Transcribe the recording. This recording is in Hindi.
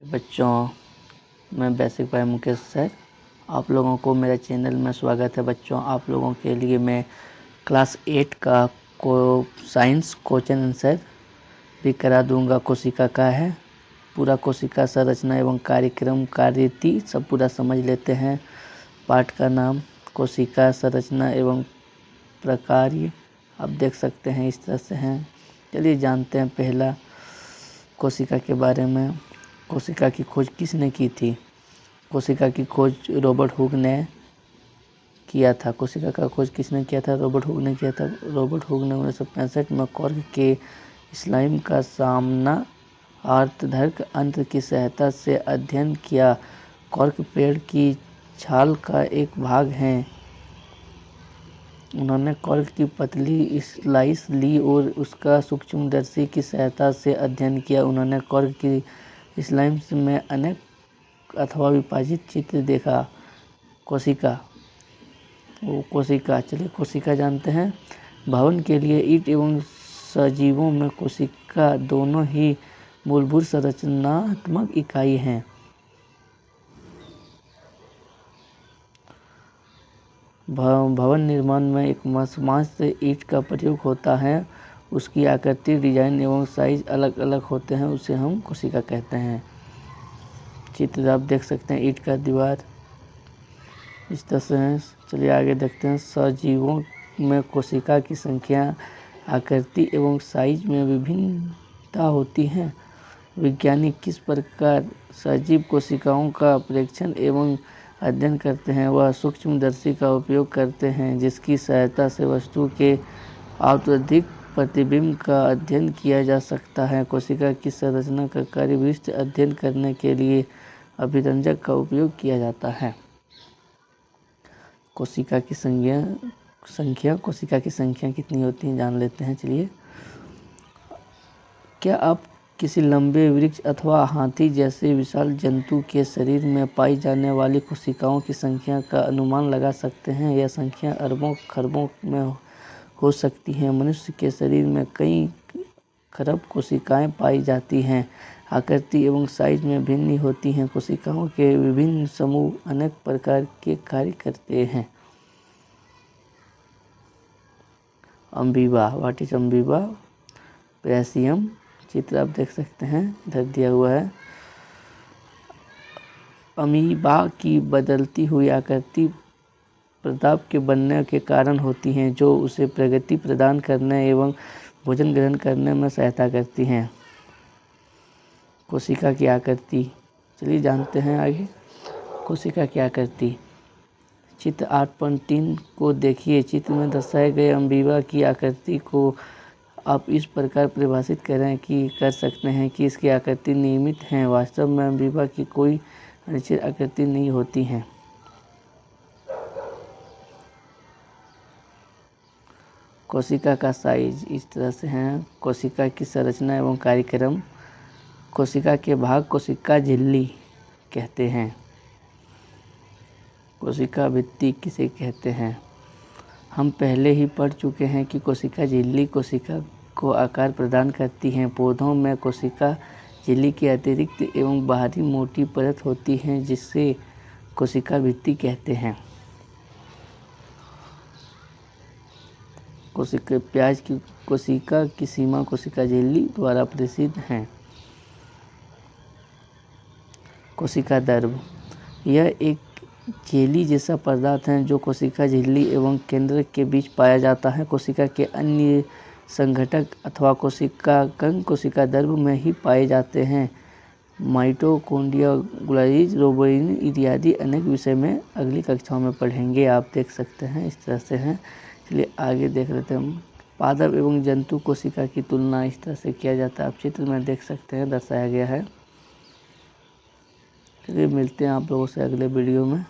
बच्चों, मैं बेसिक भाई मुकेश सर, आप लोगों को मेरे चैनल में स्वागत है। बच्चों, आप लोगों के लिए मैं क्लास 8 का साइंस क्वेश्चन आंसर भी करा दूंगा। कोशिका का है पूरा, कोशिका संरचना एवं कार्यक्रम कार्यरीति सब पूरा समझ लेते हैं। पाठ का नाम कोशिका संरचना एवं प्रकार्य, आप देख सकते हैं इस तरह से हैं। चलिए जानते हैं पहला कोशिका के बारे में। कोशिका की खोज किसने की थी? कोशिका की खोज रॉबर्ट हुक ने किया था। कोशिका का खोज किसने किया था? रॉबर्ट हुक ने किया था। रॉबर्ट हुक ने 1965 में कॉर्क के स्लाइम का सामना आर्द्रक अंत की सहायता से अध्ययन किया। कॉर्क पेड़ की छाल का एक भाग है। उन्होंने कॉर्क की पतली स्लाइस ली और उसका सूक्ष्मदर्शी की सहायता से अध्ययन किया। उन्होंने कॉर्क की स्लाइम्स में अनेक अथवा विभाजित चित्र देखा। कोशिका चलिए कोशिका जानते हैं। भवन के लिए ईंट एवं सजीवों में कोशिका दोनों ही मूलभूत संरचनात्मक इकाई हैं। भवन निर्माण में एक मांस ईंट का प्रयोग होता है। उसकी आकृति, डिजाइन एवं साइज अलग अलग होते हैं, उसे हम कोशिका कहते हैं। चित्र आप देख सकते हैं, ईंट का दीवार इस तरह से है। चलिए आगे देखते हैं। सजीवों में कोशिका की संख्या, आकृति एवं साइज में विभिन्नता होती है। वैज्ञानिक किस प्रकार सजीव कोशिकाओं का परीक्षण एवं अध्ययन करते हैं? वह सूक्ष्मदर्शी का उपयोग करते हैं, जिसकी सहायता से वस्तु के आवधिक प्रतिबिंब का अध्ययन किया जा सकता है। कोशिका की संरचना का कार्य विशिष्ट अध्ययन करने के लिए अभिरंजक का उपयोग किया जाता है। कोशिका की संख्या कितनी होती है जान लेते हैं। चलिए, क्या आप किसी लंबे वृक्ष अथवा हाथी जैसे विशाल जंतु के शरीर में पाई जाने वाली कोशिकाओं की संख्या का अनुमान लगा सकते हैं? यह संख्या अरबों खरबों में हो सकती है। मनुष्य के शरीर में कई खरब कोशिकाएं पाई जाती हैं। आकृति एवं साइज में भिन्न होती हैं। कोशिकाओं के विभिन्न समूह अनेक प्रकार के कार्य करते हैं। Amoeba, what is amoeba? प्रेसियम, चित्र आप देख सकते हैं, इधर दिया हुआ है। अमीबा की बदलती हुई आकृति प्रदाब के बनने के कारण होती हैं, जो उसे प्रगति प्रदान करने एवं भोजन ग्रहण करने में सहायता करती हैं। कोशिका की आकृति, चलिए जानते हैं आगे। कोशिका की आकृति, चित्र 8.3 को देखिए। चित्र में दर्शाए गए अमीबा की आकृति को आप इस प्रकार परिभाषित कर सकते हैं कि इसकी आकृति नियमित है। वास्तव में अमीबा की कोई अनिश्चित आकृति नहीं होती है। कोशिका का साइज इस तरह से है। कोशिका की संरचना एवं कार्यक्रम। कोशिका के भाग कोशिका झिल्ली कहते हैं। कोशिका भित्ति किसे कहते हैं? हम पहले ही पढ़ चुके हैं कि कोशिका झिल्ली कोशिका को आकार प्रदान करती हैं। पौधों में कोशिका झिल्ली के अतिरिक्त एवं बाहरी मोटी परत होती है, जिससे कोशिका भित्ति कहते हैं। प्याज की कोशिका की सीमा कोशिका झिल्ली द्वारा प्रसिद्ध है। कोशिका दर्भ, यह एक जेली जैसा पदार्थ है जो कोशिका झिल्ली एवं केंद्रक के बीच पाया जाता है। कोशिका के अन्य संघटक अथवा कोशिका कंग कोशिका दर्भ में ही पाए जाते हैं। माइटोकॉन्ड्रिया, ग्लूकोज, रोबोइन इत्यादि अनेक विषय में अगली कक्षाओं में पढ़ेंगे। आप देख सकते हैं इस तरह से हैं। चलिए आगे देख लेते हैं। पादप एवं जंतु कोशिका की तुलना इस तरह से किया जाता है। आप चित्र में देख सकते हैं, दर्शाया गया है। चलिए मिलते हैं आप लोगों से अगले वीडियो में।